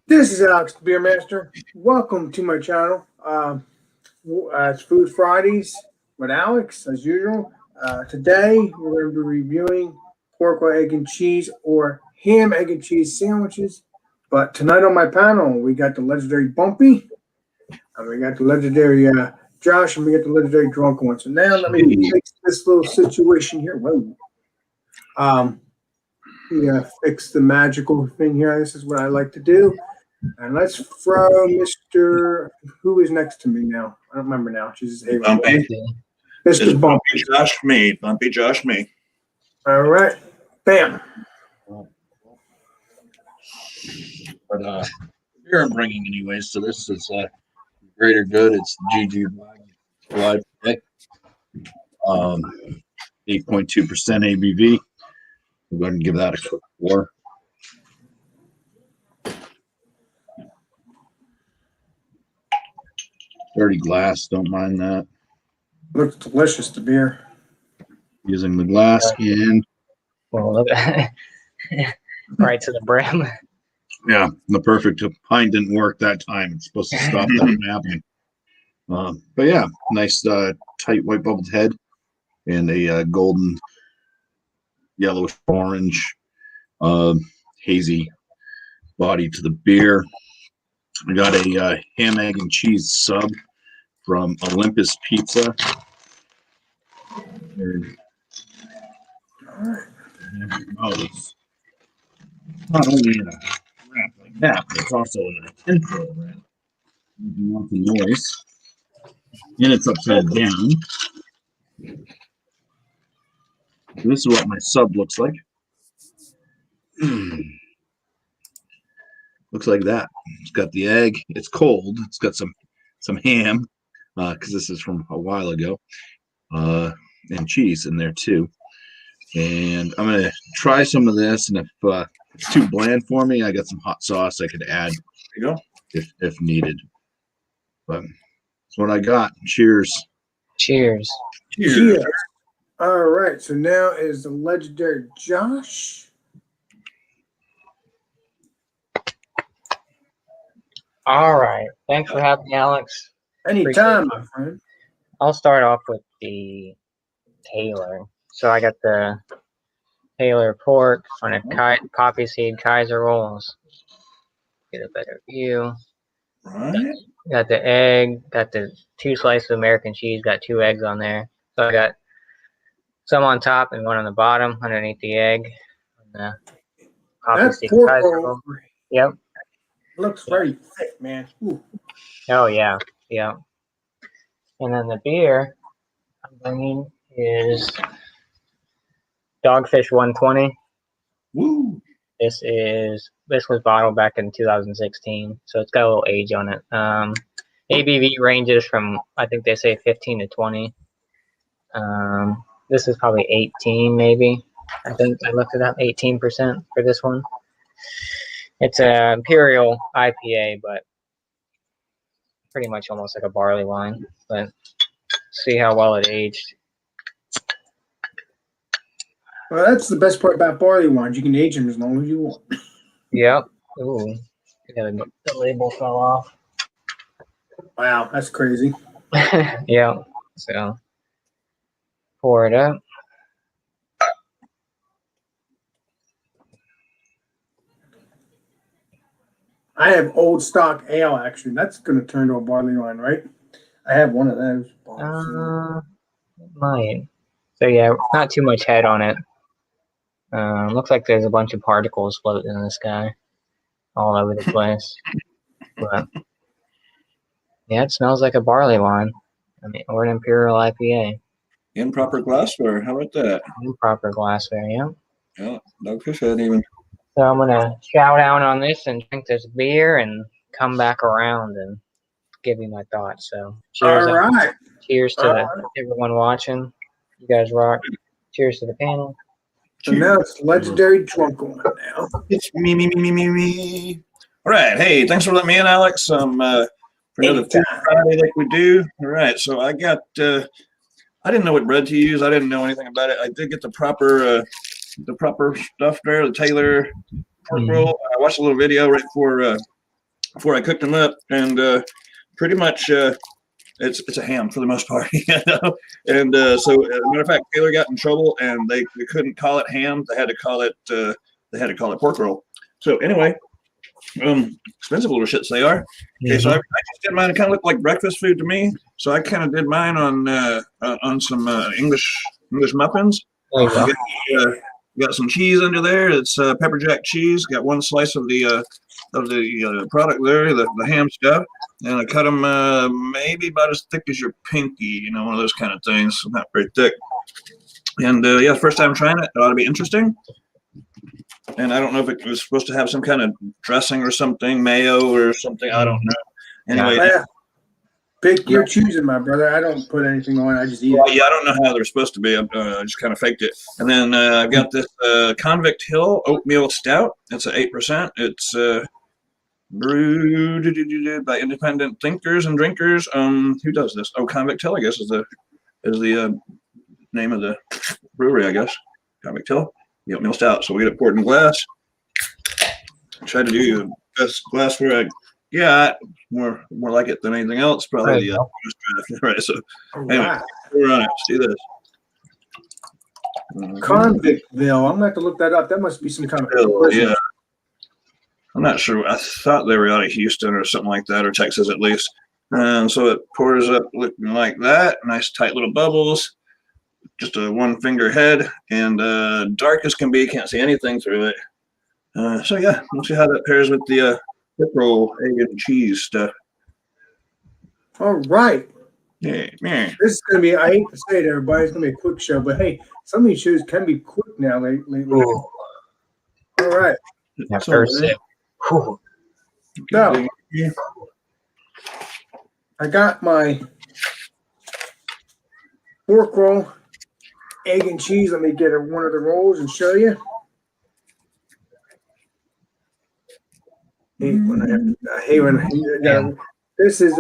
This is Alex, the Beer Master. Welcome to my channel. It's Food Fridays with Alex, as usual. Today, we're going to be reviewing pork with egg and cheese or ham, egg, and cheese sandwiches. But tonight on my panel, we got the legendary Bumpy, and we got the legendary Josh, and we got the legendary Drunk one. So now let me fix this little situation here. Whoa. Fix the magical thing here. This is what I like to do. And let's throw Mr. Who is next to me now? I don't remember now. Jesus, hey, Bumpy. Mr. Bumpy. Josh me. Bumpy Josh me. All right. Bam. But beer I'm bringing anyways, so this is greater good. It's GG Live 8.2% ABV. We'll go ahead and give that a quick pour. Dirty glass, don't mind that. Looks delicious, the beer. Using the glass skin. Well, look at right to the brim. Yeah, the perfect pint didn't work that time. It's supposed to stop that from happening. But yeah, nice tight white bubbled head and a golden yellowish orange hazy body to the beer. I got a ham, egg, and cheese sub from Olympus Pizza. Oh, it's not only in a wrap like that, but it's also in a tinfoil wrap. You can want the noise. And it's upside down. This is what my sub looks like. Looks like that. It's got the egg. It's cold. It's got some ham, because this is from a while ago, and cheese in there too. And I'm gonna try some of this, and if it's too bland for me, I got some hot sauce I could add. There you go. If needed. But that's what I got. Cheers. Cheers. Cheers. All right. So now is the legendary Josh. All right. Thanks for having me, Alex. Anytime, my friend. I'll start off with the Taylor. So I got the Taylor pork on a poppy seed Kaiser rolls. Get a better view. Right. Got the egg. Got the 2 slices of American cheese. Got 2 eggs on there. So I got some on top and one on the bottom underneath the egg. The poppy seed Kaiser roll. Yep. Looks very thick, man. Ooh. Oh yeah, yeah. And then the beer I'm bringing is Dogfish 120. Woo! This was bottled back in 2016, so it's got a little age on it. ABV ranges from, I think they say 15 to 20. This is probably 18, maybe. I think I looked it up, 18% for this one. It's an Imperial IPA, but pretty much almost like a barley wine. But see how well it aged. Well, that's the best part about barley wines. You can age them as long as you want. Yep. Ooh, the label fell off. Wow, that's crazy. Yeah. So pour it up. I have old stock ale, actually. That's going to turn to a barley wine, right? I have one of those. Might. So yeah, not too much head on it. Looks like there's a bunch of particles floating in the sky all over the place. But yeah, it smells like a barley wine. I mean, or an Imperial IPA. In proper glassware. How about that? In proper glassware, yeah. Yeah, Dogfish hadn't even. So I'm gonna shout out on this and drink this beer and come back around and give you my thoughts. So cheers! All right. Cheers to everyone watching. You guys rock. Cheers to the panel. So now it's legendary drunk one now. It's me. All right. Hey, thanks for letting me in, Alex. For another Food Friday like we do. All right. So I got. I didn't know what bread to use. I didn't know anything about it. I did get the proper stuff there, the Taylor pork roll. I watched a little video right before before I cooked them up, and pretty much it's a ham for the most part. You know? And so, as a matter of fact, Taylor got in trouble, and they couldn't call it ham. They had to call it pork roll. So anyway, expensive little shits they are. Okay, so I just did mine. It kind of looked like breakfast food to me. So I kind of did mine on some English muffins. There you go. Got some cheese under there. It's pepper jack cheese. Got one slice of the product there, the ham stuff, and I cut them maybe about as thick as your pinky. You know, one of those kind of things, not very thick. And yeah, first time trying it. It ought to be interesting. And I don't know if it was supposed to have some kind of dressing or something, mayo or something. I don't know. Anyway. Pick your choosing, my brother. I don't put anything on. I just eat it. Yeah, I don't know how they're supposed to be. I just kind of faked it. And then I've got this Convict Hill Oatmeal Stout. It's at 8%. It's brewed by independent thinkers and drinkers. Who does this? Oh, Convict Hill, I guess, is the name of the brewery, I guess. Convict Hill, the Oatmeal Stout. So we get it poured in glass. Try to do the best glassware more like it than anything else. Probably the right. So anyway, we're on it. Let's do this. Convictville. I'm gonna have to look that up. That must be some kind of yeah. I'm not sure. I thought they were out of Houston or something like that, or Texas at least. And so it pours up looking like that. Nice tight little bubbles. Just a one finger head, and dark as can be. Can't see anything through it. So yeah, we'll see how that pairs with the roll, egg and cheese stuff. All right. Yeah. This is going to be, I hate to say it, everybody, it's going to be a quick show, but hey, some of these shows can be quick now lately. All right. That first sip. So, I got my pork roll, egg and cheese. Let me get one of the rolls and show you. I hate when this is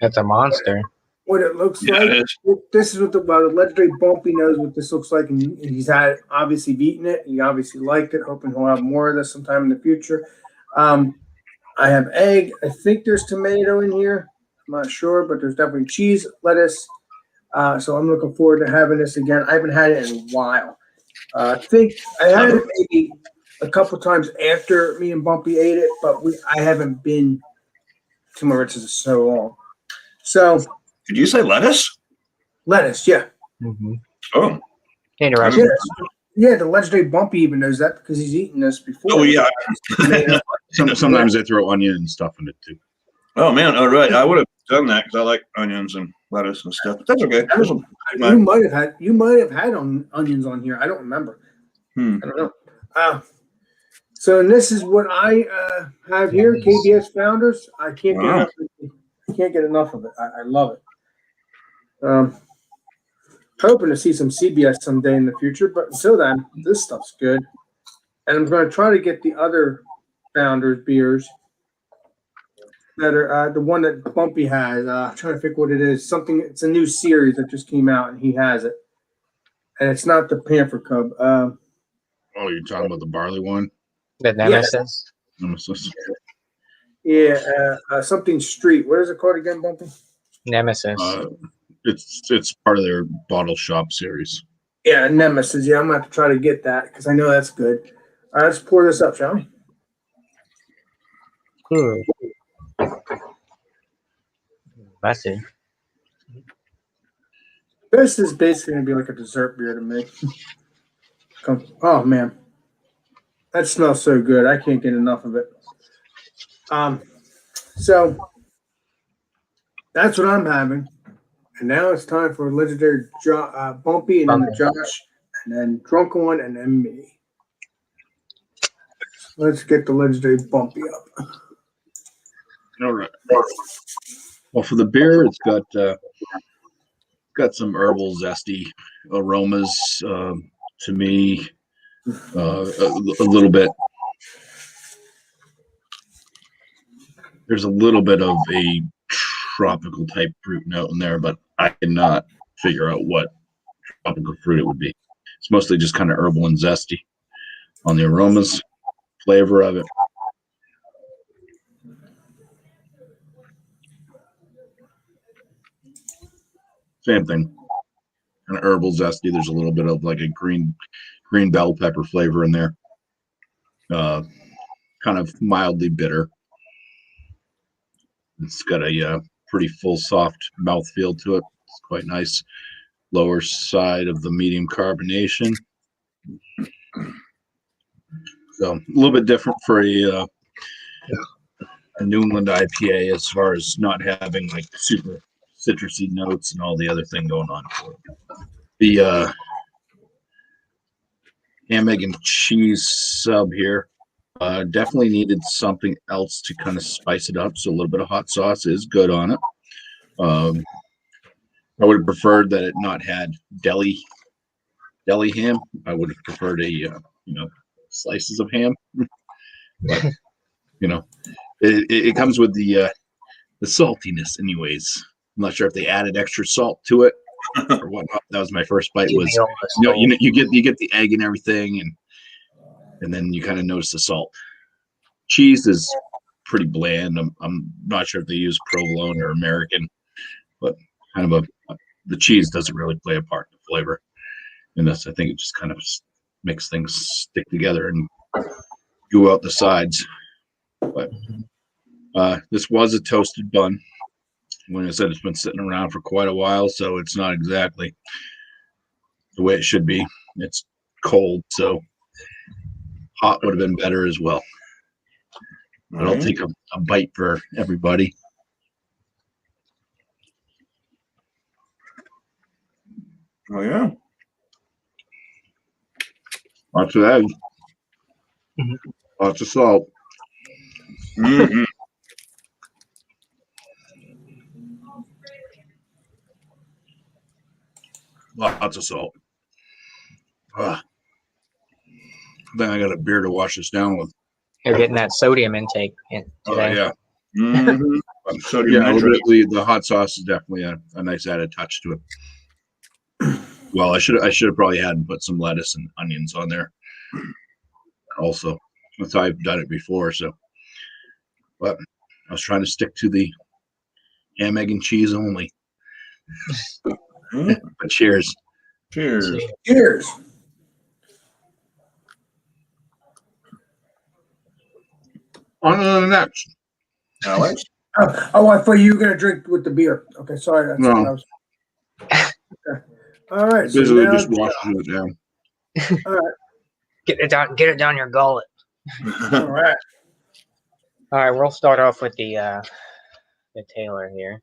That's a monster. what it looks like. This is what the legendary Bumpy knows what this looks like, and he's had obviously eaten it. He obviously liked it, hoping he'll have more of this sometime in the future. I have egg. I think there's tomato in here. I'm not sure, but there's definitely cheese, lettuce. So I'm looking forward to having this again. I haven't had it in a while. I think I had it maybe a couple times after me and Bumpy ate it, but I haven't been to Mauritius in so long. So, did you say lettuce? Lettuce, yeah. Mm-hmm. Oh, Interesting. Yeah, the legendary Bumpy even knows that because he's eaten this before. Oh yeah. Sometimes they throw onion and stuff in it too. Oh man, all right. I would have done that because I like onions and lettuce and stuff. But that's okay. You might have had onions on here. I don't remember. I don't know. So this is what I have here. KBS Founders. I can't get enough of it. I love it. Hoping to see some CBS someday in the future, but until then, this stuff's good. And I'm going to try to get the other Founders beers that are the one that Bumpy has. I'm trying to figure what it is. It's a new series that just came out, and he has it. And it's not the Panther Cub. Oh, you're talking about the barley one? The Nemesis? Nemesis. Yeah, something street. What is it called again, Bumpy? Nemesis. It's part of their bottle shop series. Yeah, Nemesis. Yeah, I'm going to have to try to get that because I know that's good. All right, let's pour this up, shall we? Cool. That's it. This is basically going to be like a dessert beer to me. Oh, man. That smells so good. I can't get enough of it. So that's what I'm having. And now it's time for legendary Bumpy and then the Josh and then Drunken One and then me. Let's get the legendary Bumpy up. All right. Well, for the beer, it's got some herbal zesty aromas to me. A little bit. There's a little bit of a tropical type fruit note in there, but I cannot figure out what tropical fruit it would be. It's mostly just kind of herbal and zesty on the aromas, flavor of it. Same thing. Kind of herbal zesty. There's a little bit of like a green bell pepper flavor in there. Kind of mildly bitter. It's got a pretty full, soft mouthfeel to it. It's quite nice. Lower side of the medium carbonation. So a little bit different for a New England IPA as far as not having like super citrusy notes and all the other thing going on for it. The ham, egg, and cheese sub here definitely needed something else to kind of spice it up. So a little bit of hot sauce is good on it. I would have preferred that it not had deli ham. I would have preferred slices of ham. But it comes with the saltiness anyways. I'm not sure if they added extra salt to it or whatnot. That was my first bite. Was you get the egg and everything, and then you kind of notice the salt. Cheese is pretty bland. I'm not sure if they use provolone or American, but kind of the cheese doesn't really play a part in the flavor. And I think it just kind of makes things stick together and go out the sides. But this was a toasted bun. When I said it's been sitting around for quite a while, so it's not exactly the way it should be. It's cold, so hot would have been better as well. But I'll take a bite for everybody. Oh yeah. Lots of egg. Lots of salt. Mm-hmm. Lots of salt. Then I got a beer to wash this down with. You're getting that sodium intake in today. Yeah. Mm-hmm. The hot sauce is definitely a nice added touch to it. Well, I should have probably put some lettuce and onions on there. Also, that's how I've done it before. So, but I was trying to stick to the ham, egg, and cheese only. But cheers. Cheers. Cheers. On to the next. Alex? I thought you were going to drink with the beer. Okay, sorry. That's No. what I was. Okay. All right. So Basically, now, just washing it down. all right. Get it down your gullet. All right. All right, we'll start off with the Taylor here,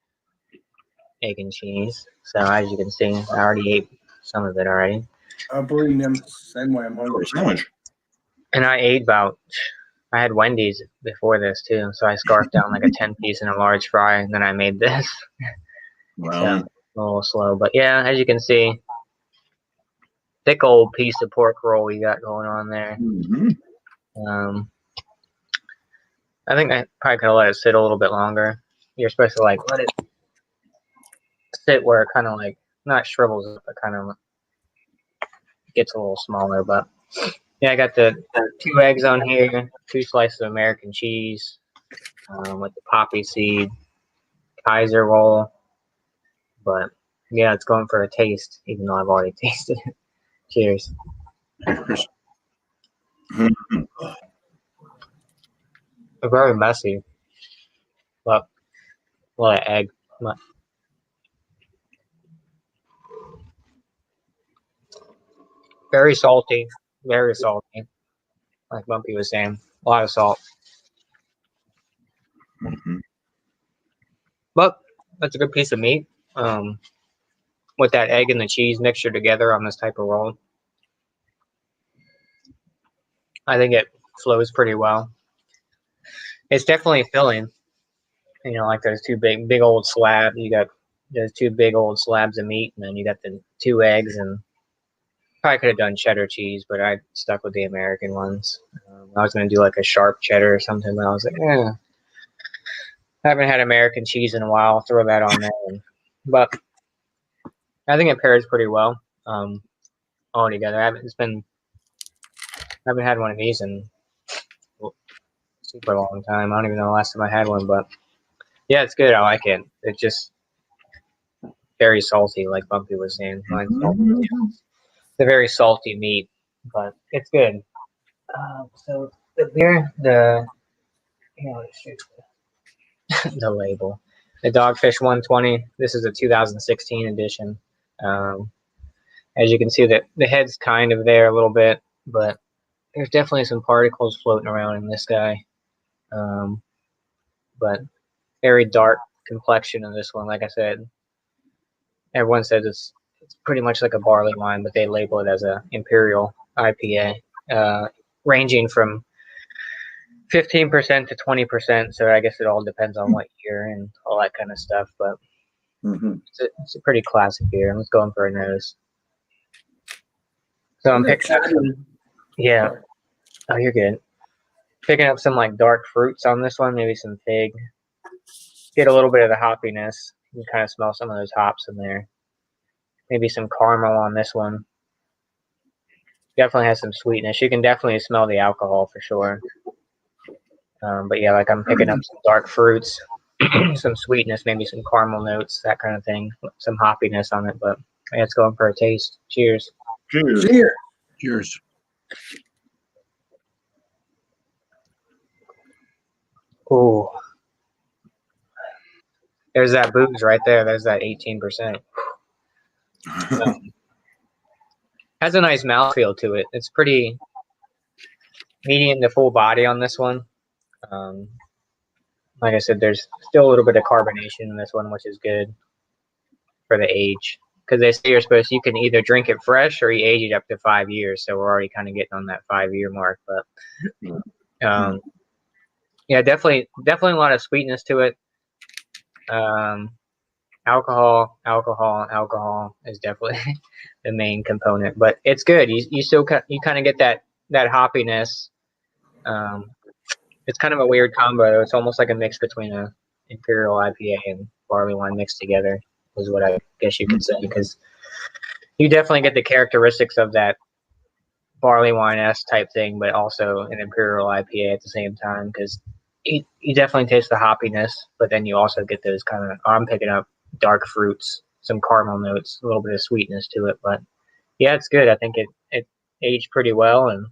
egg and cheese. So as you can see, I already ate some of it already, I'm bleeding them same way. I'm hungry. Sandwich. and I had Wendy's before this too, so I scarfed down like a 10-piece and a large fry, and then I made this. Wow. So, a little slow, but yeah, as you can see, thick old piece of pork roll we got going on there. Mm-hmm. I think I probably could have let it sit a little bit longer. You're supposed to like let it sit where it kind of like not shrivels up, but kind of gets a little smaller. But yeah, I got the 2 eggs on here, 2 slices of American cheese with the poppy seed, Kaiser roll. But yeah, it's going for a taste, even though I've already tasted it. Cheers. They're very messy, but a lot of egg. But very salty, like Bumpy was saying. A lot of salt. Mm-hmm. But that's a good piece of meat. With that egg and the cheese mixture together on this type of roll, I think it flows pretty well. It's definitely filling. Like those 2 big old slabs. You got those 2 big old slabs of meat, and then you got the 2 eggs, and probably could have done cheddar cheese, but I stuck with the American ones. I was going to do like a sharp cheddar or something, but I was like, I haven't had American cheese in a while. I'll throw that on there. But I think it pairs pretty well all together. I haven't had one of these in a super long time. I don't even know the last time I had one, but yeah, it's good. I like it. It just very salty, like Bumpy was saying. Mine's salty. It's a very salty meat, but it's good. So the beer, let's shoot the label. The Dogfish 120. This is a 2016 edition. As you can see, that the head's kind of there a little bit, but there's definitely some particles floating around in this guy. But very dark complexion in this one. Like I said, everyone says it's pretty much like a barley wine, but they label it as a imperial IPA, ranging from 15% to 20%. So I guess it all depends on what year and all that kind of stuff. But it's a pretty classic beer. I'm just going for a nose. So I'm picking up some, yeah. Oh, you're good. Picking up some like dark fruits on this one, maybe some fig. Get a little bit of the hoppiness. You can kind of smell some of those hops in there. Maybe some caramel on this one. Definitely has some sweetness. You can definitely smell the alcohol for sure. But yeah, like I'm picking up some dark fruits, some sweetness, maybe some caramel notes, that kind of thing. Some hoppiness on it, but yeah, it's going for a taste. Cheers. Cheers. Cheers. Cheers. Ooh. There's that booze right there. There's that 18%. Has a nice mouthfeel to it. It's pretty medium to full body on this one. Like I said, there's still a little bit of carbonation in this one, which is good for the age. Because they say you can either drink it fresh or you age it up to 5 years. So we're already kind of getting on that 5-year mark. But yeah, definitely a lot of sweetness to it. Alcohol is definitely the main component, but it's good. You still kind of get that hoppiness. It's kind of a weird combo. It's almost like a mix between a imperial IPA and barley wine mixed together, is what I guess you could say, because you definitely get the characteristics of that barley wine-esque type thing, but also an imperial IPA at the same time, because you definitely taste the hoppiness, but then you also get those kind of, I'm picking up dark fruits, some caramel notes, a little bit of sweetness to it. But yeah, it's good. I think it aged pretty well, and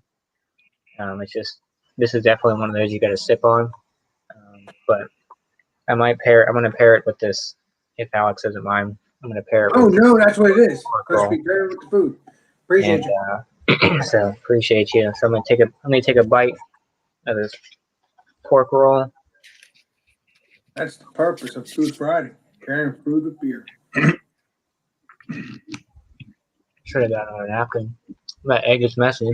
this is definitely one of those you got to sip on. But I'm going to pair it with this, if Alex doesn't mind. I'm going to pair it. Oh no, that's what it is. Let's be paired with the food. Appreciate you. So appreciate you. So I'm going to take a bite of this pork roll. That's the purpose of Food Friday. Carrying food with beer. Should have got on a napkin. That egg is messy.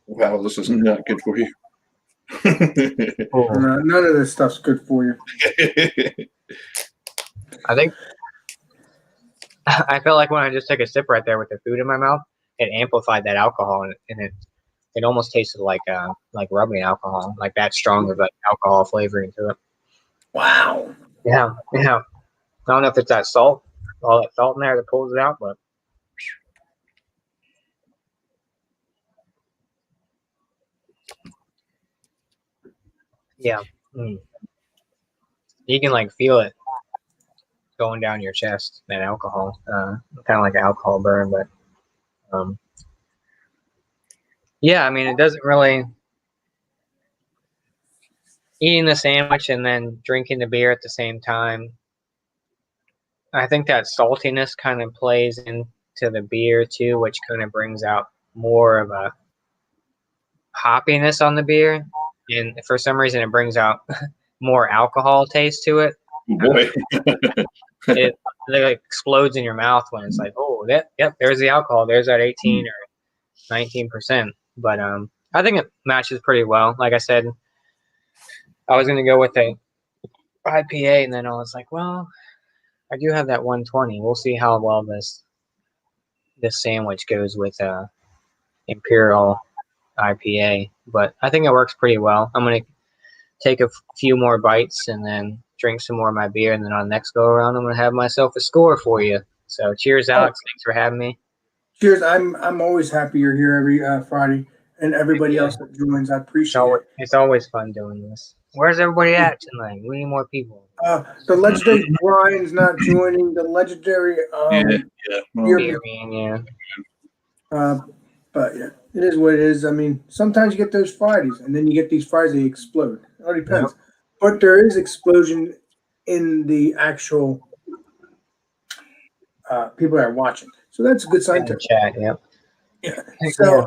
Wow, this is not good for you. None of this stuff's good for you. I felt like when I just took a sip right there with the food in my mouth, it amplified that alcohol, and it almost tasted like rubbing alcohol, like that strong of an alcohol flavoring to it. Wow. Yeah. I don't know if it's that salt, all that salt in there that pulls it out, but yeah, you can like feel it going down your chest. That alcohol, kind of like an alcohol burn, but yeah, I mean, it doesn't really. Eating the sandwich and then drinking the beer at the same time, I think that saltiness kind of plays into the beer too, which kind of brings out more of a hoppiness on the beer. And for some reason, it brings out more alcohol taste to it. Boy. It like explodes in your mouth when it's like, oh, there's the alcohol. There's that 18 or 19%. But I think it matches pretty well. Like I said, I was going to go with a IPA, and then I was like, well, I do have that 120. We'll see how well this sandwich goes with Imperial IPA. But I think it works pretty well. I'm going to take a few more bites and then drink some more of my beer, and then on the next go around, I'm going to have myself a score for you. So cheers, Alex. Thanks for having me. Cheers. I'm always happy you're here every Friday, and everybody else that joins. I appreciate it. It's always fun doing this. Where's everybody at tonight? We need more people. The legendary Brian's not joining. The legendary Yeah. beer Beer man, man. But yeah, it is what it is. I mean, sometimes you get those Fridays, and then you get these Fridays they explode. It all depends. Yep. But there is explosion in the actual people that are watching, so that's a good sign in the too. chat. Yep. Yeah. So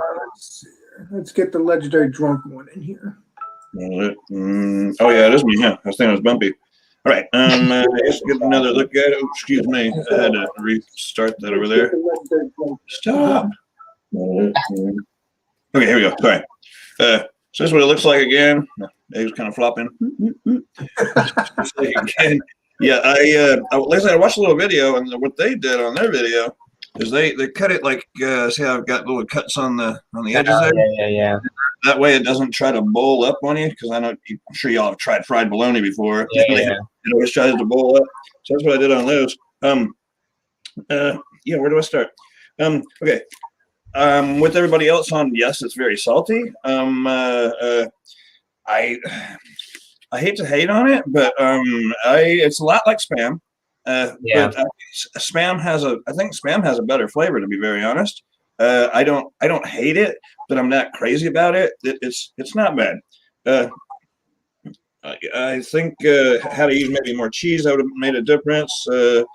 let's get the legendary drunk one in here. Oh yeah, it is me. Yeah, I was thinking it was bumpy. All right. Let's get another look at it. Oh, excuse me. I had to restart that over there. Stop. Okay, here we go. Sorry. So this is what it looks like again. It was kind of flopping. Again. Yeah, like I said, I watched a little video, and what they did on their video is they cut it like see how I've got little cuts on the edges there. Yeah. That way it doesn't try to bowl up on you, because I'm sure y'all have tried fried bologna before. Yeah. It always tries to bowl up. So that's what I did on those. Yeah, where do I start? Okay. With everybody else on, yes, it's very salty. I hate to hate on it, but it's a lot like Spam. Yeah. But I think Spam has a better flavor, to be very honest. I don't hate it, but I'm not crazy about it. It's not bad. I think had I used maybe more cheese, I would have made a difference. But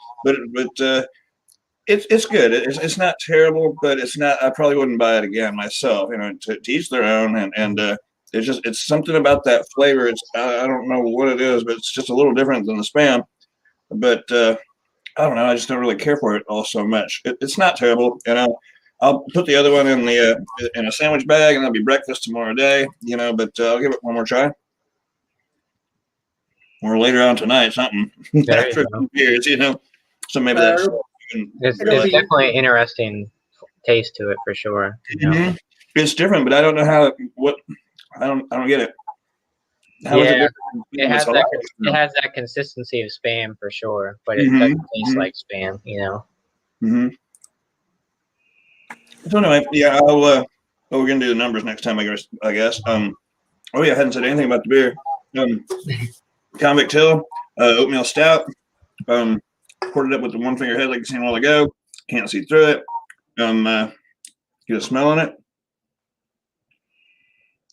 it's good. It's not terrible, but it's not. I probably wouldn't buy it again myself. To each their own, and it's something about that flavor. I don't know what it is, but it's just a little different than the Spam. But I don't know. I just don't really care for it all so much. It's not terrible, I'll put the other one in a sandwich bag, and that'll be breakfast tomorrow day. But I'll give it one more try. Or later on tonight, something after years, So maybe that's. There's definitely an interesting taste to it for sure. Mm-hmm. It's different, but I don't know I don't get it. How is it different? It has that consistency of Spam for sure, but it doesn't taste like Spam, Mm-hmm. So anyway, yeah, we're gonna do the numbers next time, I guess. Oh yeah, I hadn't said anything about the beer. Convict Hill, Oatmeal Stout. Poured it up with the one finger head like you seen a while ago. Can't see through it. Get a smell on it.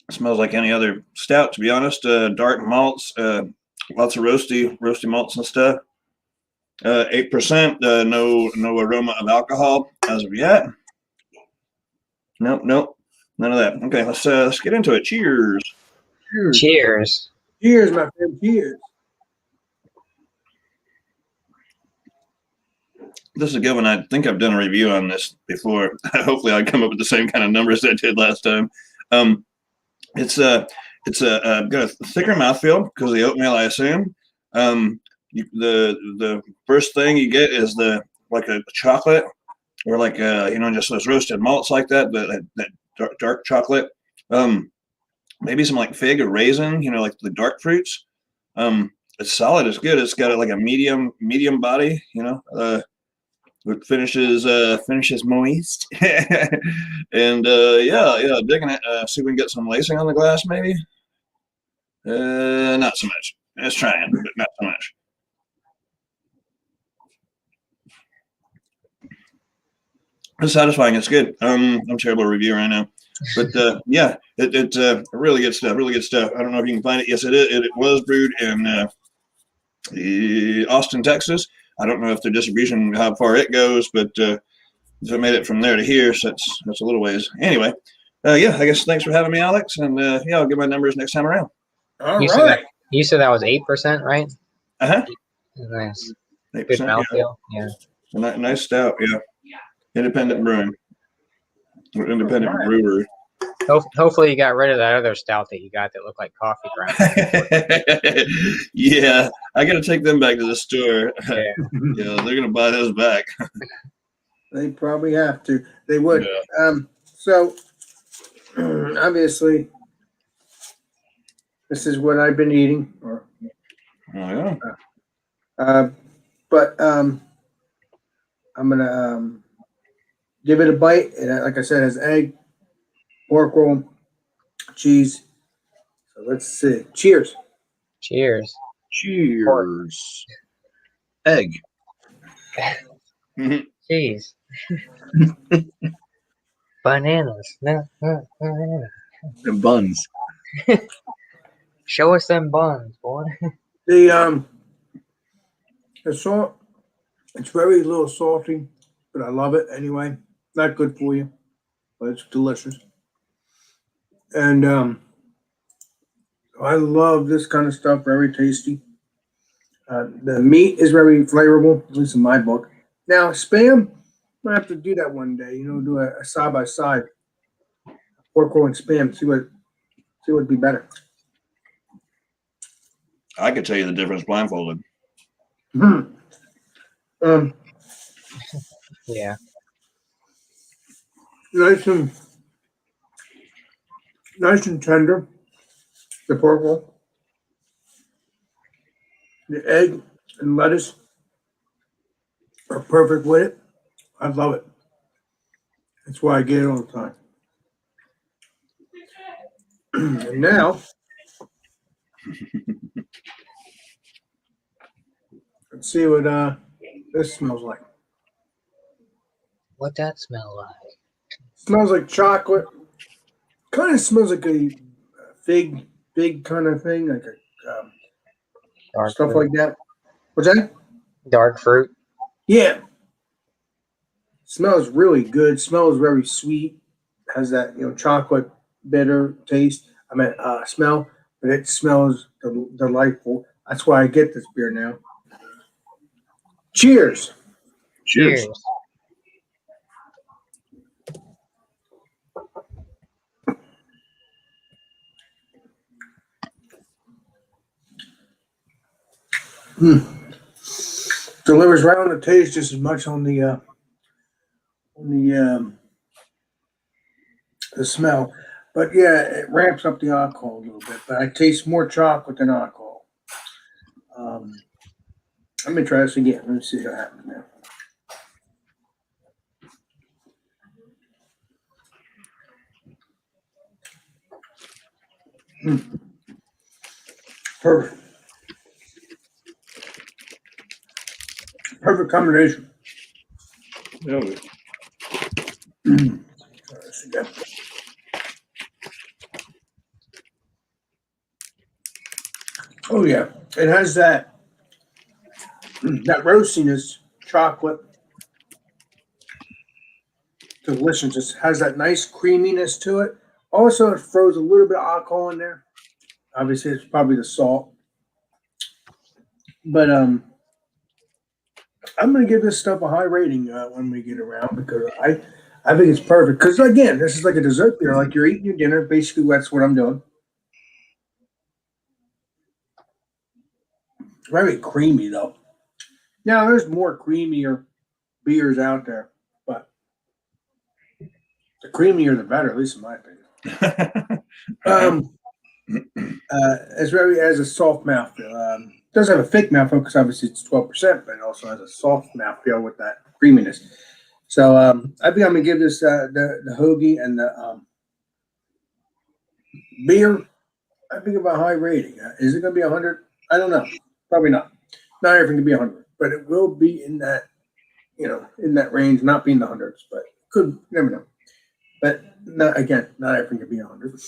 It smells like any other stout, to be honest. Dark malts, lots of roasty malts and stuff. 8%. No aroma of alcohol as of yet. Nope, none of that. Okay, let's get into it. Cheers. Cheers, my friend. Cheers. This is a good one. I think I've done a review on this before. Hopefully, I come up with the same kind of numbers I did last time. It's got a thicker mouthfeel because of the oatmeal, I assume. The first thing you get is like a chocolate, or like just those roasted malts like that. That dark chocolate. Maybe some like fig or raisin. Like the dark fruits. It's solid. It's good. It's got like a medium body. It finishes moist. And digging it. See if we can get some lacing on the glass, maybe. Not so much. It's trying, but not so much. It's satisfying. It's good. I'm terrible at review right now, but it's really good stuff. Really good stuff. I don't know if you can find it. Yes, it is. It was brewed in Austin, Texas. I don't know if the distribution, how far it goes, but if it made it from there to here, so that's a little ways. Anyway, I guess thanks for having me, Alex, and I'll get my numbers next time around. All right. You said that was 8%, right? Nice. 8%, Good mouthfeel. Yeah. Nice stout. Yeah. Independent brewing. Independent brewery. Hopefully you got rid of that other stout that you got that looked like coffee grounds. Yeah, I got to take them back to the store. Yeah, they're gonna buy those back. They probably have to. They would. Yeah. So obviously, this is what I've been eating. But I'm gonna give it a bite. And like I said, it has egg, pork roll, cheese. So let's see. Cheers. Cheers. Cheers. Egg. Cheese. Bananas. No, banana. And buns. Show us them buns, boy. The salt, it's very little salty, but I love it anyway. Not good for you, but it's delicious. And I love this kind of stuff. Very tasty. The meat is very flavorful, at least in my book. Now, Spam, I have to do that one day. Do a side by side, pork roll and Spam. See what would be better. I could tell you the difference blindfolded. Yeah. Nice and tender. The pork roll, the egg and lettuce are perfect with it. I love it. That's why I get it all the time. And now, let's see what this smells like. What that smell like? Smells like chocolate. Kind of smells like a fig kind of thing, like a Dark stuff fruit. like that. What's that? Dark fruit. Yeah. Smells really good. Smells very sweet. Has that chocolate bitter taste. I mean smell, but it smells delightful. That's why I get this beer now. Cheers. Cheers. Delivers right on the taste, just as much on the smell. But yeah, it ramps up the alcohol a little bit. But I taste more chocolate than alcohol. Let me try this again. Let me see what happens now. Perfect. Perfect combination. Yeah. Try this again. Oh yeah, it has that roastiness, chocolate, delicious. It has that nice creaminess to it. Also, it throws a little bit of alcohol in there. Obviously, it's probably the salt. But I'm going to give this stuff a high rating when we get around because I think it's perfect. Because again, this is like a dessert beer, like you're eating your dinner. Basically, that's what I'm doing. Very creamy though. Now, there's more creamier beers out there, but the creamier the better, at least in my opinion. It's very has a soft mouthfeel. Does have a thick mouthfeel because obviously it's 12%, but it also has a soft mouthfeel with that creaminess. So I think I'm gonna give this the hoagie and the beer. I think about high rating. Is it gonna be 100? I don't know. Probably not. Not everything can be 100, but it will be in that in that range. Not being the hundreds, but could you never know. But not everything can be 100.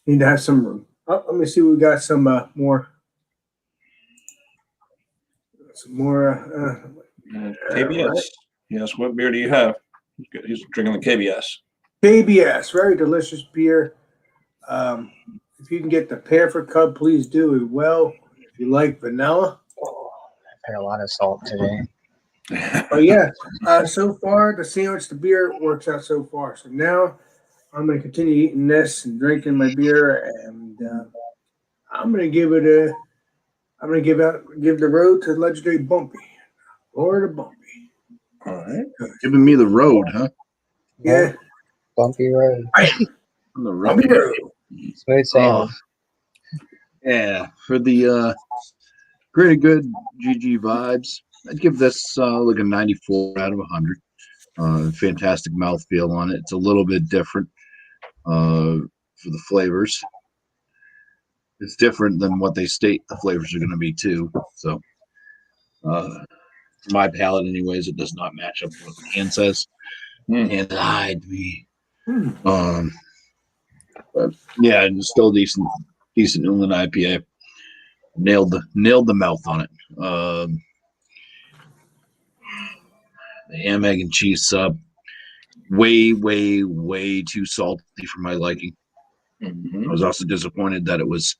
Need to have some room. Oh, let me see. We got some more. KBS. Yes. What beer do you have? He's drinking the KBS. KBS, very delicious beer. If you can get the Panther Cup, please do as well. If you like vanilla. Oh, I've had a lot of salt today. But yeah, so far the sandwich, the beer works out so far. So now I'm going to continue eating this and drinking my beer, and I'm going to give it give the road to legendary Bumpy, Lord of Bumpy. All right. Giving me the road, huh? Yeah, Bumpy road. On the road. Bumpy road. Smooth sailing. Yeah, for the pretty good GG vibes, I'd give this like a 94 out of 100. Fantastic mouthfeel on it. It's a little bit different for the flavors. It's different than what they state the flavors are going to be too. So, for my palate, anyways, it does not match up with what the can says. And lied me. But yeah, and it's still decent New England IPA. Nailed the mouth on it. The ham, egg, and cheese sub, way too salty for my liking. I was also disappointed that it was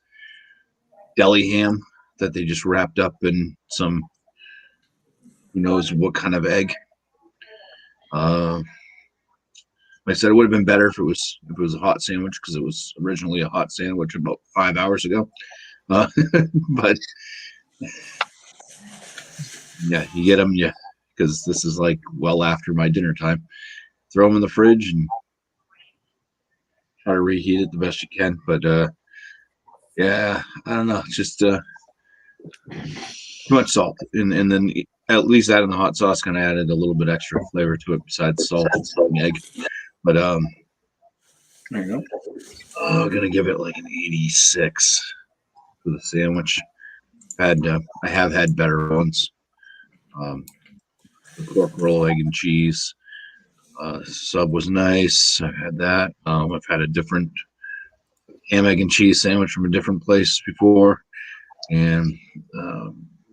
deli ham that they just wrapped up in some who knows what kind of egg. Like I said, it would have been better if it was a hot sandwich, because it was originally a hot sandwich about 5 hours ago. But yeah, you get them, yeah, because this is like well after my dinner time. Throw them in the fridge and try to reheat it the best you can. But yeah, I don't know, just too much salt, and then at least adding the hot sauce kind of added a little bit extra flavor to it besides salt and egg. But there you go. I'm gonna give it like an 86 for the sandwich. I have had better ones. The pork roll, egg and cheese sub was nice. I've had that. I've had a different ham, egg, and cheese sandwich from a different place before, and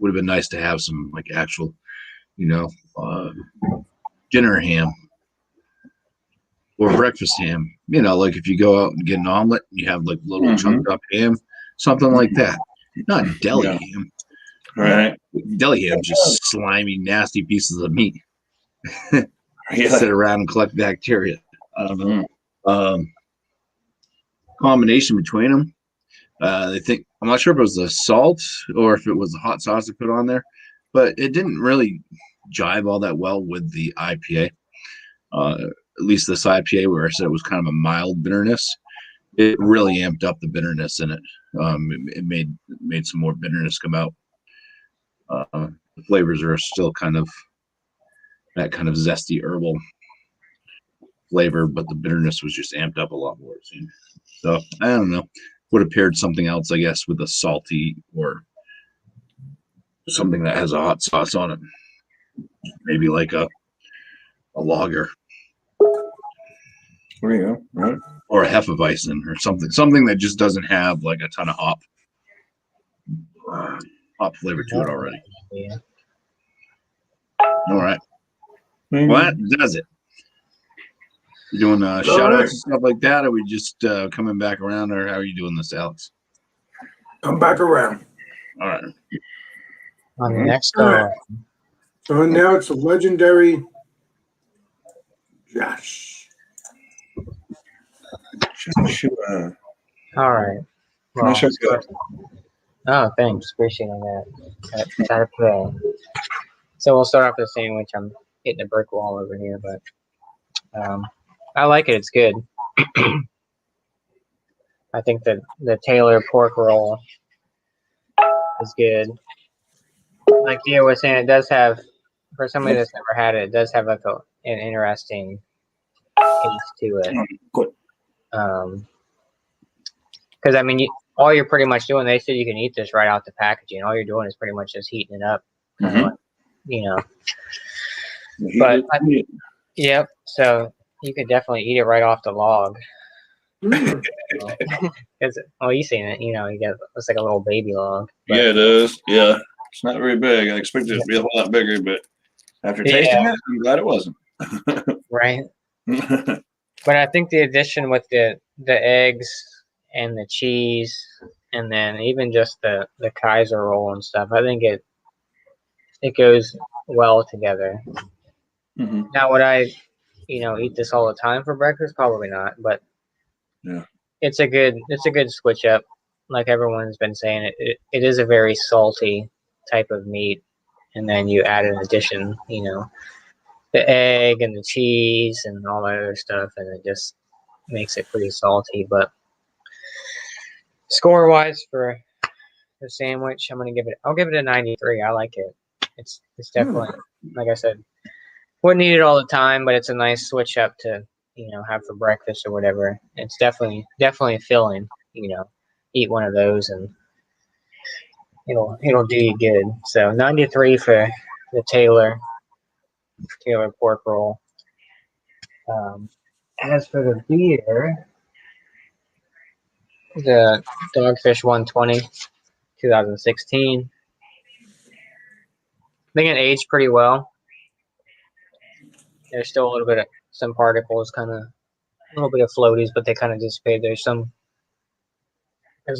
would have been nice to have some like actual, dinner ham or breakfast ham. Like if you go out and get an omelet, you have like little chunked up ham, something like that. Not deli ham. Right. Deli ham, just slimy, nasty pieces of meat. Yeah. Sit around and collect bacteria. I don't know. Combination between them. I'm not sure if it was the salt or if it was the hot sauce they put on there, but it didn't really jive all that well with the IPA. At least this IPA, where I said it was kind of a mild bitterness, it really amped up the bitterness in it. It made some more bitterness come out. The flavors are still kind of that kind of zesty herbal flavor, but the bitterness was just amped up a lot more. So I don't know. Would have paired something else, I guess, with a salty or something that has a hot sauce on it. Maybe like a lager. There you go. Right. Or a Hefeweizen or something that just doesn't have like a ton of hop flavor to it already. Yeah. All right. Well, that does it. You doing shout outs and stuff like that? Or are we just coming back around, or how are you doing this, Alex? I'm back around. All right. On the next All right. So now it's a legendary Josh. All right. Well, oh, thanks. Appreciate that. Gotta play. So we'll start off with a sandwich. I'm hitting a brick wall over here, but I like it. It's good. I think that the Taylor pork roll is good. Like Dia was saying, it does have, for somebody that's never had it, it does have like an interesting taste to it. Good. Because I mean, all you're pretty much doing, they said you can eat this right out the packaging. All you're doing is pretty much just heating it up, like, But yep, so you could definitely eat it right off the log. Well, you've seen it, it's like a little baby log. But, yeah, it is. Yeah, it's not very big. I expected it to be a whole lot bigger, but after tasting it, I'm glad it wasn't. Right. But I think the addition with the eggs and the cheese, and then even just the Kaiser roll and stuff, I think it goes well together. Now, would I, eat this all the time for breakfast? Probably not. But yeah, it's a good switch up. Like everyone's been saying, it is a very salty type of meat, and then you add an addition, the egg and the cheese and all that other stuff, and it just makes it pretty salty. But score wise for the sandwich, I'll give it a 93. I like it. It's definitely, like I said, Wouldn't eat it all the time, but it's a nice switch up to have for breakfast or whatever. It's definitely filling. Eat one of those and it'll do you good. So 93 for the Taylor pork roll. As for the beer, the Dogfish 120, 2016. I think it aged pretty well. There's still a little bit of some particles, kind of a little bit of floaties, but they kind of dissipate. There's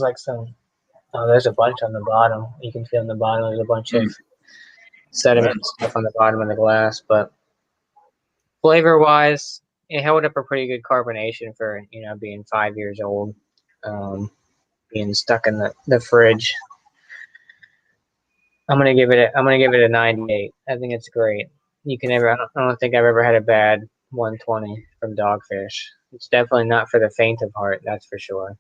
like some. Oh, there's a bunch on the bottom. You can see on the bottom there's a bunch of sediment and stuff on the bottom of the glass. But flavor-wise, it held up a pretty good carbonation for being 5 years old, being stuck in the fridge. I'm gonna give it a 98. I think it's great. I don't think I've ever had a bad 120 from Dogfish. It's definitely not for the faint of heart, that's for sure.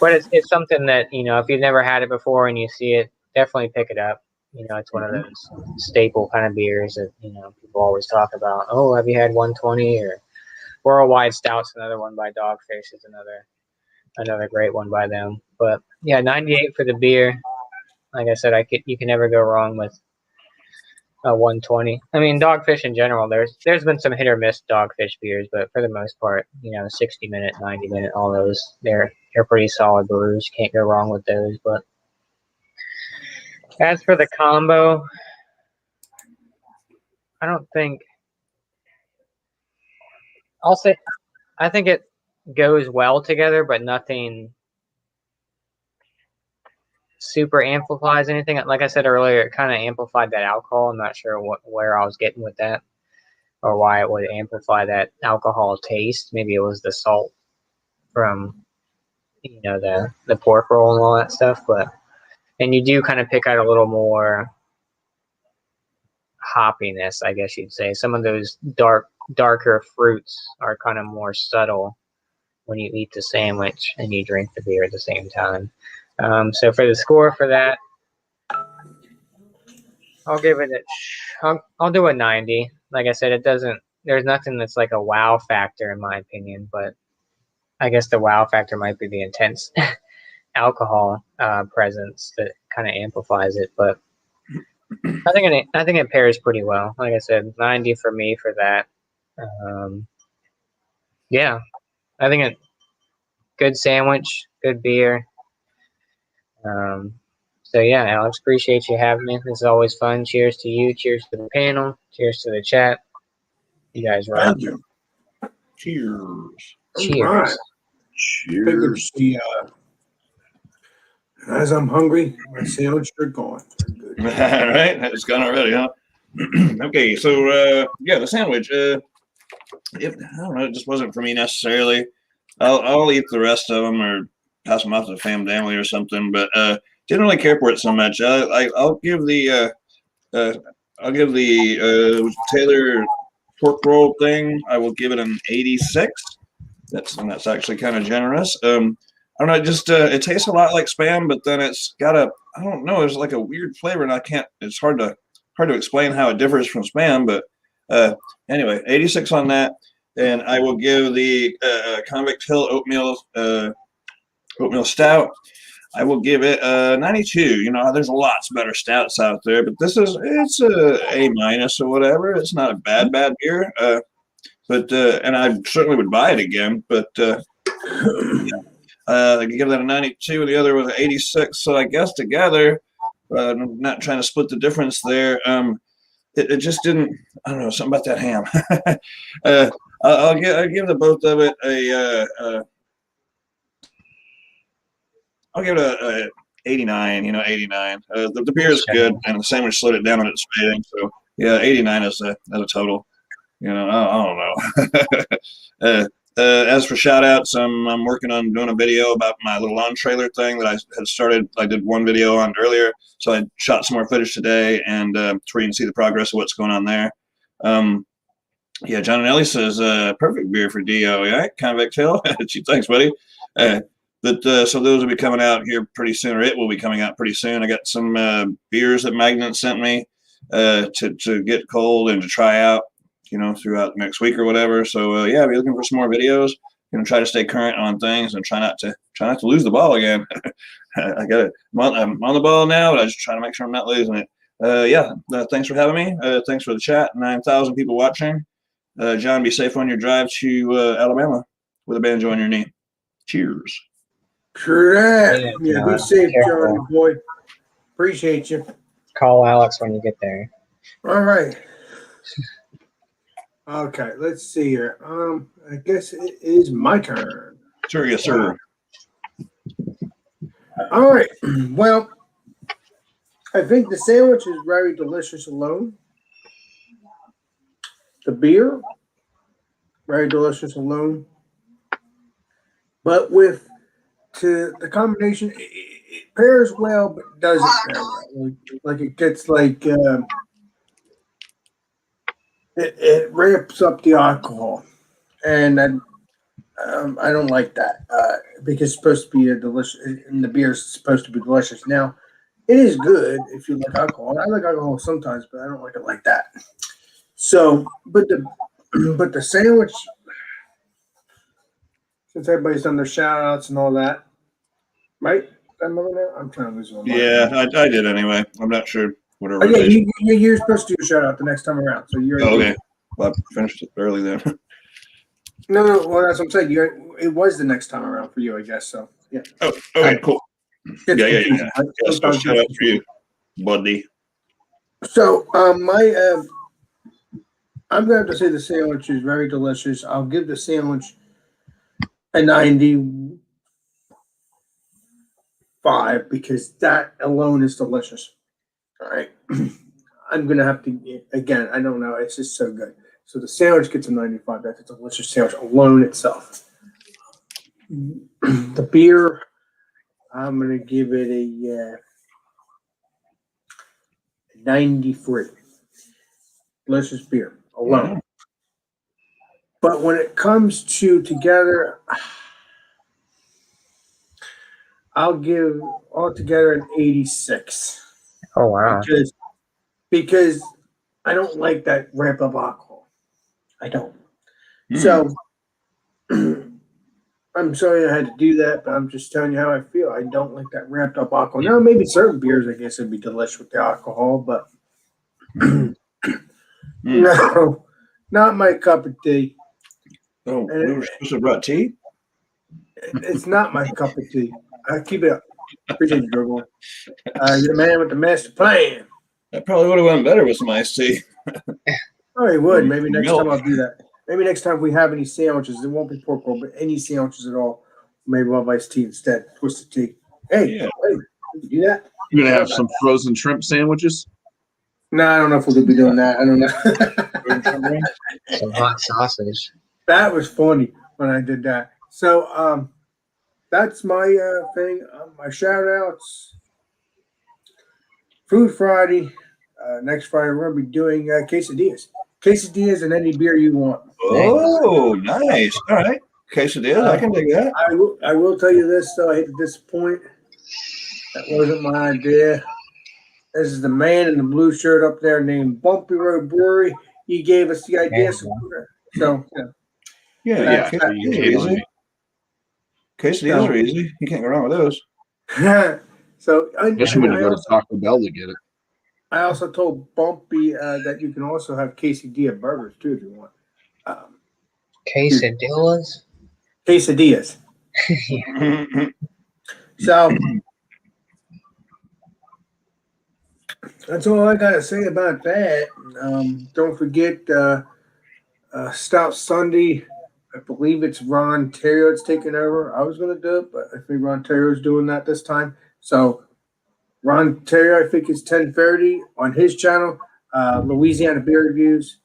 But it's something that if you've never had it before and you see it, definitely pick it up. It's one of those staple kind of beers that people always talk about. Oh, have you had 120? Or Worldwide Stout's another one by Dogfish is another great one by them. But yeah, 98 for the beer. Like I said, you can never go wrong with a 120. I mean, Dogfish in general, there's been some hit or miss Dogfish beers, but for the most part, 60 minute, 90 minute, all those, they're pretty solid brews. Can't go wrong with those. But as for the combo, I think it goes well together, but nothing super amplifies anything. Like I said earlier, it kind of amplified that alcohol. I'm not sure where I was getting with that or why it would amplify that alcohol taste. Maybe it was the salt from the pork roll and all that stuff, and you do kind of pick out a little more hoppiness, I guess you'd say. Some of those darker fruits are kind of more subtle when you eat the sandwich and you drink the beer at the same time. So for the score for that, I'll give it I'll do a 90. Like I said, there's nothing that's like a wow factor in my opinion, but I guess the wow factor might be the intense alcohol presence that kind of amplifies it. But I think it pairs pretty well. Like I said, 90 for me for that. Yeah, I think it good sandwich, good beer. So yeah, Alex, appreciate you having me. This is always fun. Cheers to you. Cheers to the panel. Cheers to the chat. You guys rock. Thank you. Cheers. Cheers. All right. Cheers. As I'm hungry, my sandwich are gone. Good. All right, it's gone already, huh? Okay, so yeah, the sandwich. I don't know, it just wasn't for me necessarily. I'll eat the rest of them or pass them off to the family or something, but didn't really care for it so much. I'll give the Taylor pork roll thing. I will give it an 86. That's actually kind of generous. I don't know. It tastes a lot like Spam, but then it's got I don't know. There's like a weird flavor, and it's hard to explain how it differs from Spam. But anyway, 86 on that, and I will give the Convict Hill Oatmeal Stout. I will give it 92. There's lots better stouts out there, but it's a A- or whatever. It's not a bad beer. But and I certainly would buy it again. But I could give that a 92. The other was an 86. So I guess together, I'm not trying to split the difference there. It just didn't. I don't know, something about that ham. I'll give the both of it I'll give it a 89. 89. The beer is good, and the sandwich slowed it down on its fading. So yeah, 89 as a total. I don't know. As for shout outs, I'm working on doing a video about my little lawn trailer thing that I had started. I did one video on earlier, so I shot some more footage today, and to where you can see the progress of what's going on there. Yeah, John and Ellie says perfect beer for DO. Yeah, Convict Hill. Gee, thanks, buddy. So those will be coming out here pretty soon, or it will be coming out pretty soon. I got some beers that Magnet sent me. to get cold and to try out, throughout next week or whatever. So yeah, be looking for some more videos. Try to stay current on things and try not to lose the ball again. I got it. I'm on the ball now, but I just try to make sure I'm not losing it. Thanks for having me. Thanks for the chat. 9,000 people watching. John, be safe on your drive to Alabama with a banjo on your knee. Cheers. Sure that. Yeah, be John, safe, careful. John, boy. Appreciate you. Call Alex when you get there. All right. Okay, let's see here. I guess it is my turn. Sure, yes, sir. All right. Well, I think the sandwich is very delicious alone. The beer, very delicious alone. But with the combination, it pairs well, but doesn't pair well. Like it gets like it ramps up the alcohol, and I don't like that because it's supposed to be a delicious, and the beer is supposed to be delicious. Now, it is good if you like alcohol. I like alcohol sometimes, but I don't like it like that. So, but the sandwich, since everybody's done their shout outs and all that, right? I'm trying to lose my mind. Yeah, I did anyway. I'm not sure. Whatever. Oh, yeah, you're supposed to do a shout out the next time around. So you're okay. Well, I finished it early then. No, well, that's what I'm saying. It was the next time around for you, I guess. So, yeah. Oh, okay, cool. It's Yeah. confusing, right? So Sometimes shout out for you, buddy. So, I'm going to have to say the sandwich is very delicious. I'll give the sandwich a 95 because that alone is delicious. All right. I'm going to have to, again, I don't know. It's just so good. So the sandwich gets a 95. That's a delicious sandwich alone itself. The beer, I'm going to give it a 93. Delicious beer alone. But when it comes to together, I'll give altogether an 86. Oh wow! Because I don't like that ramp up alcohol. I don't. So I'm sorry I had to do that, but I'm just telling you how I feel. I don't like that ramped up alcohol. Now maybe certain beers, I guess, would be delicious with the alcohol, but no, not my cup of tea. Oh, we were supposed to have brought tea? It's not my cup of tea. I keep it up. Appreciate you, Drogo. You're the man with the master plan. That probably would have went better with some iced tea. Oh, he would. Maybe next time I'll do that. Maybe next time if we have any sandwiches, it won't be pork roll, but any sandwiches at all, maybe we'll have iced tea instead. Twisted tea. Hey, Yeah. you can do that? You're gonna have some frozen shrimp sandwiches. No, I don't know if we'll be doing that. I don't know. Some hot sausage. That was funny when I did that. So that's my thing. My shout outs. Food Friday. Next Friday we're gonna be doing quesadillas. Quesadillas and any beer you want. Oh, nice. All right. Quesadillas, I can dig that. I will tell you this though, I hate to disappoint. That wasn't my idea. This is the man in the blue shirt up there named Bumpy Road Brewery. He gave us the idea. So Yeah. You hate on me. Quesadillas are easy. You can't go wrong with those. So Especially when you go to Taco Bell to get it. I also told Bumpy that you can also have quesadilla burgers too if you want. Quesadillas? Quesadillas. So that's all I gotta say about that. Don't forget Stout Sunday. I believe it's Ron Terrio that's taking over. I was gonna do it, but I think Ron Terrio's doing that this time. So Ron Terrio, I think it's 10:30 on his channel, Louisiana Beer Reviews.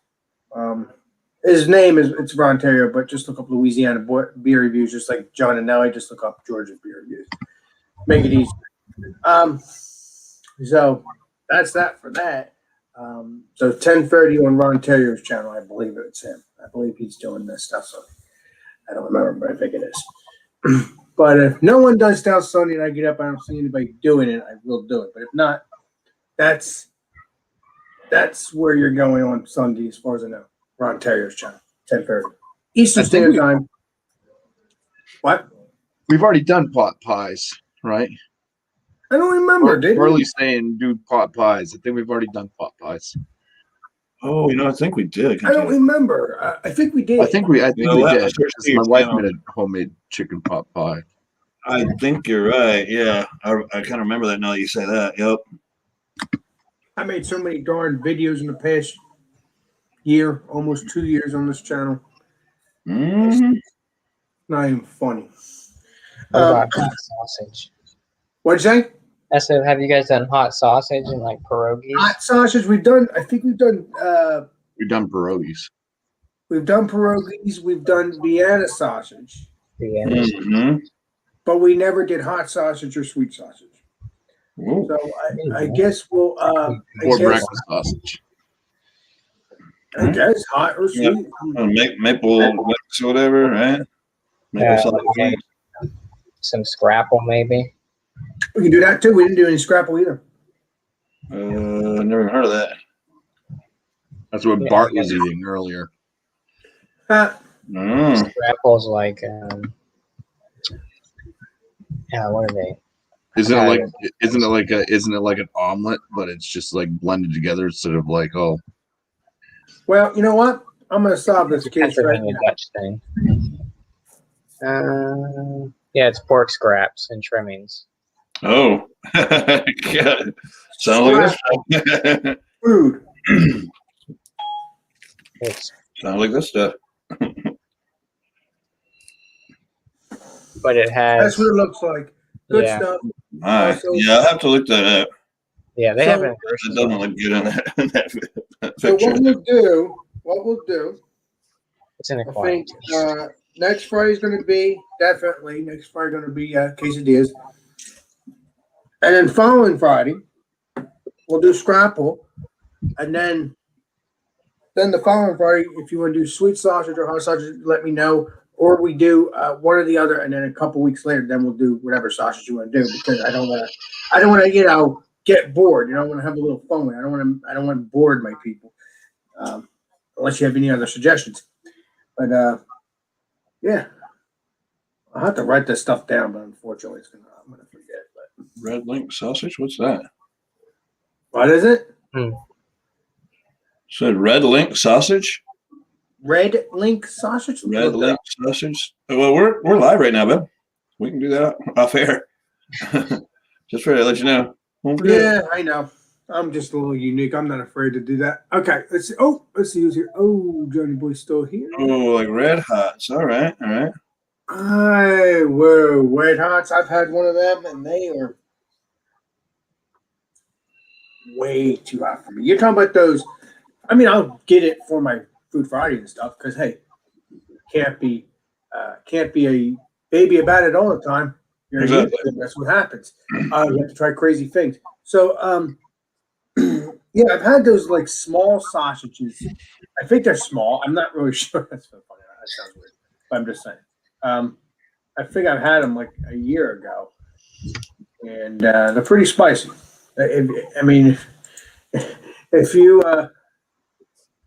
His name it's Ron Terrio, but just look up Louisiana Beer Reviews, just like John and Nelly. Just look up Georgia Beer Reviews. Make it easy. So that's that for that. So 10:30 on Ron Terrier's channel, I believe it's him. I believe he's doing this stuff. So I don't remember, but I think it is. But if no one does Stout Sunday and I get up, I don't see anybody doing it, I will do it. But if not, that's That's where you're going on Sunday, as far as I know. Ron Terrier's channel, 10:30 Eastern I think Standard Time. What? We've already done pot pies, right? I don't remember. Did we? Charlie's saying do pot pies. I think we've already done pot pies. Oh, I think we did. I don't remember. I think we did. I think we did. Let's Because see my your wife channel. made a homemade chicken pot pie. I think you're right. Yeah, I kind of remember that now that you say that. Yep. I made so many darn videos in the past year, almost 2 years on this channel. Mm-hmm. Not even funny. What about hot sausage? What'd you say? I said, have you guys done hot sausage and like pierogies? Hot sausage. We've done. I think we've done. We've done pierogies. We've done pierogies. We've done Vienna sausage, Yeah. Mm-hmm. but we never did hot sausage or sweet sausage. Ooh. So I guess we'll. Or breakfast sausage. I guess hot or Yeah. sweet. Maple wax or whatever, right? Maple Yeah, sausage. okay. Some scrapple maybe. We can do that too. We didn't do any scrapple either. Never heard of that. That's what Yeah, Bart I was guess. eating earlier. Mm. Scrapple's like what are they? Isn't it like an omelet, but it's just like blended together instead of like Well, you know what? I'm going to solve this case right Pennsylvania now. Dutch thing. Yeah, it's pork scraps and trimmings. Oh. God. Sounds like this. Food. It's, Sounds like this stuff. but it has. That's what it looks like. Good Yeah. stuff. All right. Also- Yeah, I'll have to look that up. Yeah, they So- have it in It grocery doesn't stores. look good in that So picture. what we'll do, It's in a I quiet. think next Friday's going to be, definitely, next Friday going to be quesadillas. And then following Friday, we'll do scrapple. And then the following Friday, if you want to do sweet sausage or hot sausage, let me know. Or we do one or the other, and then a couple weeks later, then we'll do whatever sausage you want to do, because I don't want to, get bored. I want to have a little fun with it. I don't want to bored my people, unless you have any other suggestions. But yeah, I'll have to write this stuff down, but unfortunately, I'm gonna forget. But Red Link sausage? What's that? what is it? Said Red Link sausage? Red Link sausage. Red Link sausage. Well, we're live right now, Ben. We can do that off air. Just for to let you know. Don't forget. Yeah, I know. I'm just a little unique. I'm not afraid to do that. Okay, let's see. Oh, let's see who's here. Oh, Johnny Boy's still here. Oh, like red hots. All right, all right. Whoa, Red Hots. I've had one of them, and they are way too hot for me. You're talking about those. I mean, I'll get it for my Food Friday and stuff, because hey, can't be a baby about it all the time. You're Exactly. that's what happens. You have to try crazy things. So, yeah, I've had those like small sausages. I think they're small. I'm not really sure. That's so funny. That sounds weird, but I'm just saying. I think I've had them like a year ago, and they're pretty spicy. I mean, if you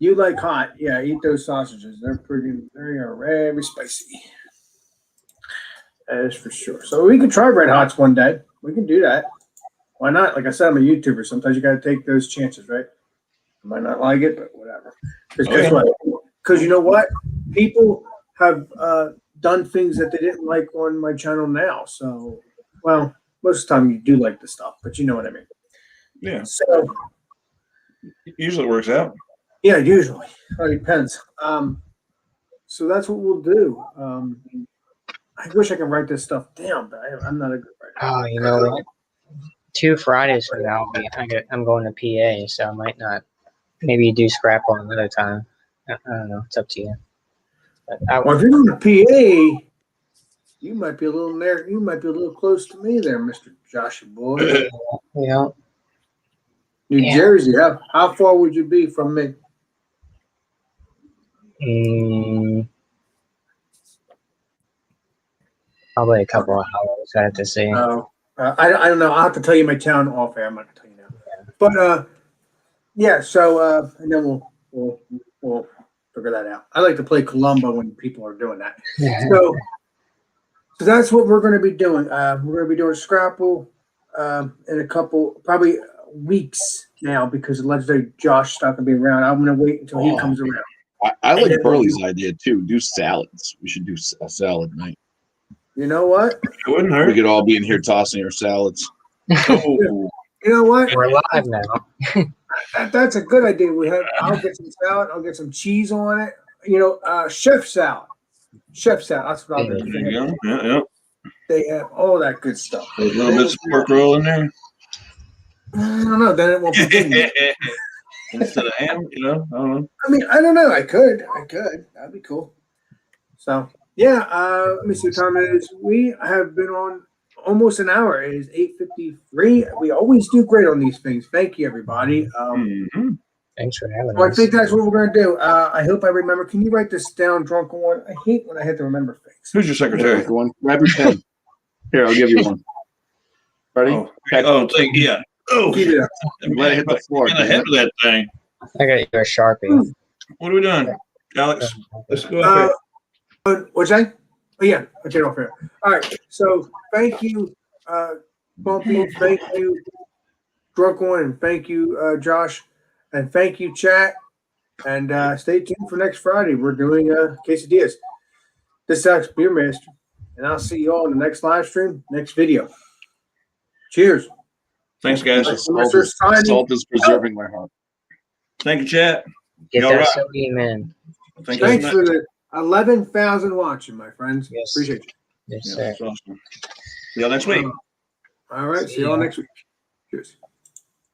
you like hot, yeah, eat those sausages. They are very spicy. That is for sure. So we can try red hots one day. We can do that. Why not? Like I said, I'm a YouTuber. Sometimes you got to take those chances, right? I might not like it, but whatever. Because guess what? Because you know what? People have done things that they didn't like on my channel now. So, well, most of the time you do like the stuff, but you know what I mean. Yeah, So, usually it works out. yeah, usually. It depends. So that's what we'll do. I wish I could write this stuff down, but I'm not a good writer. Oh, you know what? 2 Fridays from now, I'm going to PA, so I might not. Maybe you do scrapple another time. I don't know. It's up to you. But Well, if you're going to PA, you might be a little there. You might be a little close to me there, Mr. Joshua boy. you know, New Jersey. How far would you be from me? Probably a couple of hours. I have to see. I don't know. I'll have to tell you my town off air. I'm not going to tell you now. But yeah. So and then we'll figure that out. I like to play Columbo when people are doing that. So that's what we're going to be doing. We're going to be doing Scrapple in a couple, probably weeks now, because legendary Josh is not going to be around. I'm going to wait until he comes around. I like Burley's idea too. Do salads. We should do a salad night. You know what? It wouldn't We hurt. could all be in here tossing our salads. Oh, You know what? We're live now. That's a good idea. I'll get some salad. I'll get some cheese on it. Chef salad. Chef salad. That's what I'll do. there you go. Yeah. They have all that good stuff. A little bit of pork roll in there. I don't know. Then it won't be good. Instead of ham, I don't know. I mean, I don't know. I could. That'd be cool. So yeah. Let me see what time it is. We have been on almost an hour. It is 8:53. We always do great on these things. Thank you, everybody. Mhm. Thanks for having So I us. think that's what we're gonna do. I hope I remember. Can you write this down, drunken one? I hate when I have to remember things. Who's your secretary? Go on, grab your pen. Here, I'll give you one. Ready? Thank you. Yeah. Oh, Keep it up. Let it hit the floor. In the head of that thing. I got you a Sharpie. What are we doing, Alex? Let's go up here. What's that? Oh yeah, I'll get off here. All right. So thank you, Bumpy. Thank you, Drunk One, and thank you, Josh, and thank you, chat. And stay tuned for next Friday. We're doing quesadillas. This is Beer Master, and I'll see you all in the next live stream, next video. Cheers. Thanks, guys. Salt is preserving my heart. Thank you, chat. Get Y'all that rock. sodium in. Thank you. Thanks for the 11,000 watching, my friends. Yes. Appreciate you. Yes, Yeah, sir. that's awesome. See y'all next week. All right. See you all next week. Cheers.